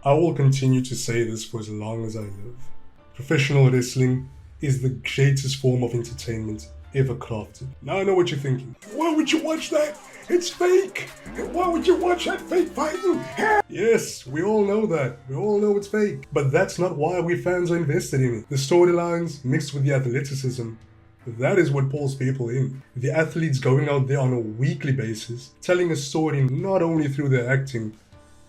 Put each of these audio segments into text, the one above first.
I will continue to say this for as long as I live. Professional wrestling is the greatest form of entertainment ever crafted. Now I know what you're thinking. Why would you watch that? It's fake! Why would you watch that fake fighting? Yes, we all know that. We all know it's fake. But that's not why we fans are invested in it. The storylines mixed with the athleticism, that is what pulls people in. The athletes going out there on a weekly basis, telling a story not only through their acting,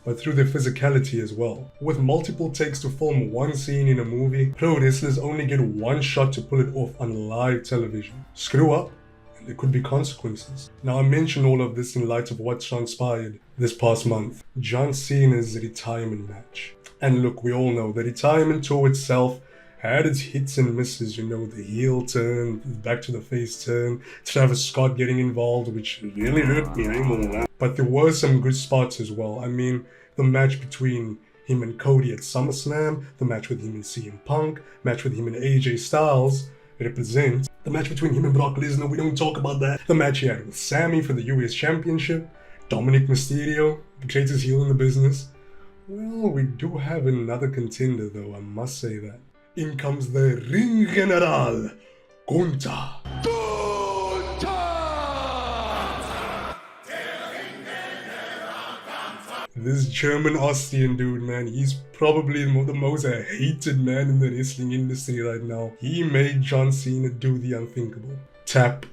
but through their physicality as well. With multiple takes to film one scene in a movie, pro wrestlers only get one shot to pull it off on live television. Screw up, and there could be consequences. Now I mention all of this in light of what transpired this past month. John Cena's retirement match. And look, we all know the retirement tour itself had its hits and misses, you know, the heel turn, back to the face turn, Travis Scott getting involved, which really hurt me, but there were some good spots as well. I mean, the match between him and Cody at SummerSlam, the match with him and CM Punk, match with him and AJ Styles represent, the match between him and Brock Lesnar, we don't talk about that, the match he had with Sammy for the US Championship, Dominic Mysterio, the greatest heel in the business. Well, we do have another contender though, I must say that. In comes the Ring General, Gunther. This German-Austrian dude, man, he's probably the most hated man in the wrestling industry right now. He made John Cena do the unthinkable. Tap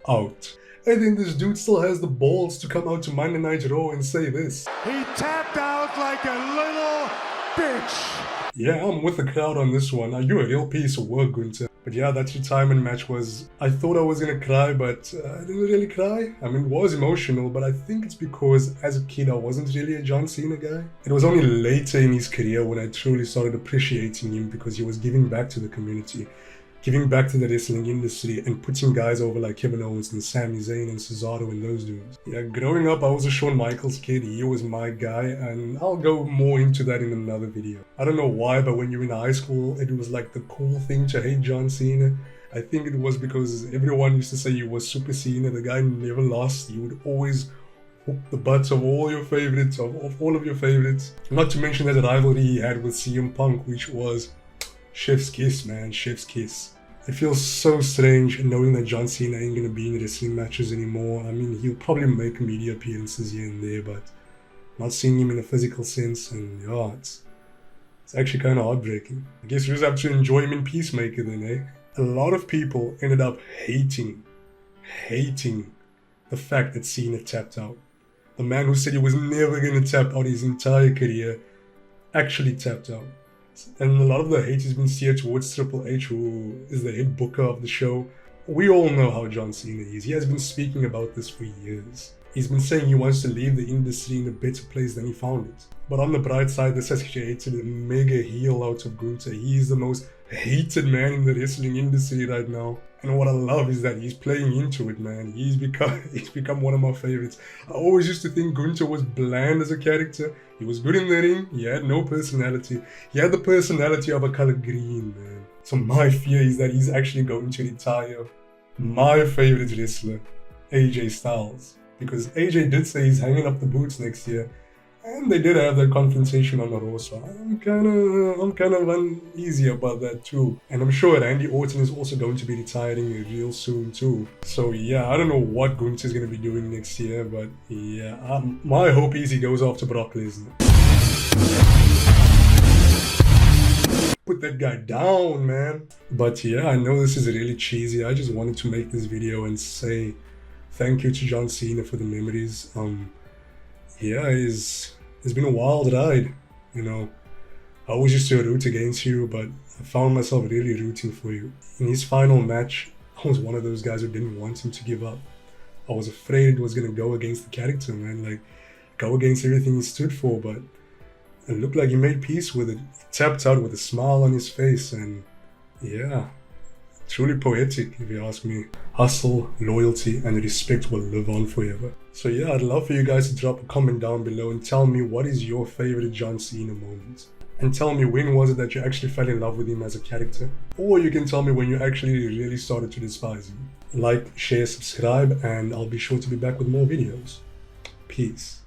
out. And then this dude still has the balls to come out to Monday Night Raw and say this. He tapped out like a little bitch. Yeah, I'm with the crowd on this one. You're a real piece of work, Gunther. But yeah, that retirement match was... I thought I was gonna cry, but I didn't really cry. I mean, it was emotional, but I think it's because as a kid, I wasn't really a John Cena guy. It was only later in his career when I truly started appreciating him because he was giving back to the community, giving back to the wrestling industry and putting guys over like Kevin Owens and Sami Zayn and Cesaro and those dudes. Yeah, growing up, I was a Shawn Michaels kid. He was my guy, and I'll go more into that in another video. I don't know why, but when you're in high school, it was like the cool thing to hate John Cena. I think it was because everyone used to say you were Super Cena, the guy never lost. You would always whoop the butts of all your favorites, of all of your favorites. Not to mention that rivalry he had with CM Punk, which was chef's kiss, man, chef's kiss. It feels so strange knowing that John Cena ain't gonna be in wrestling matches anymore. I mean, he'll probably make media appearances here and there, but not seeing him in a physical sense, and yeah, it's actually kind of heartbreaking. I guess you just have to enjoy him in Peacemaker then, eh? A lot of people ended up hating the fact that Cena tapped out. The man who said he was never gonna tap out his entire career actually tapped out. And a lot of the hate has been steered towards Triple H, who is the head booker of the show. We all know how John Cena is. He has been speaking about this for years. He's been saying he wants to leave the industry in a better place than he found it. But on the bright side, this has created a mega heel out of Gunther. He is the most hated man in the wrestling industry right now. And what I love is that he's playing into it, man. He's become one of my favorites. I always used to think Gunther was bland as a character. He was good in the ring. He had no personality. He had the personality of a color green, man. So my fear is that he's actually going to retire my favorite wrestler, AJ Styles. Because AJ did say he's hanging up the boots next year. And they did have that confrontation on the Raw, so I'm kind of uneasy about that too. And I'm sure Randy Orton is also going to be retiring real soon too. So yeah, I don't know what Gunther's going to be doing next year, but yeah, my hope is he goes after Brock Lesnar. Put that guy down, man. But yeah, I know this is really cheesy. I just wanted to make this video and say thank you to John Cena for the memories. Yeah, it's been a wild ride, you know. I always used to root against you, but I found myself really rooting for you. In his final match, I was one of those guys who didn't want him to give up. I was afraid it was going to go against the character, man, like go against everything he stood for, but it looked like he made peace with it. He tapped out with a smile on his face, and yeah, truly poetic if you ask me. Hustle, loyalty, and respect will live on forever. So yeah, I'd love for you guys to drop a comment down below and tell me what is your favorite John Cena moment. And tell me when was it that you actually fell in love with him as a character. Or you can tell me when you actually really started to despise him. Like, share, subscribe, and I'll be sure to be back with more videos. Peace.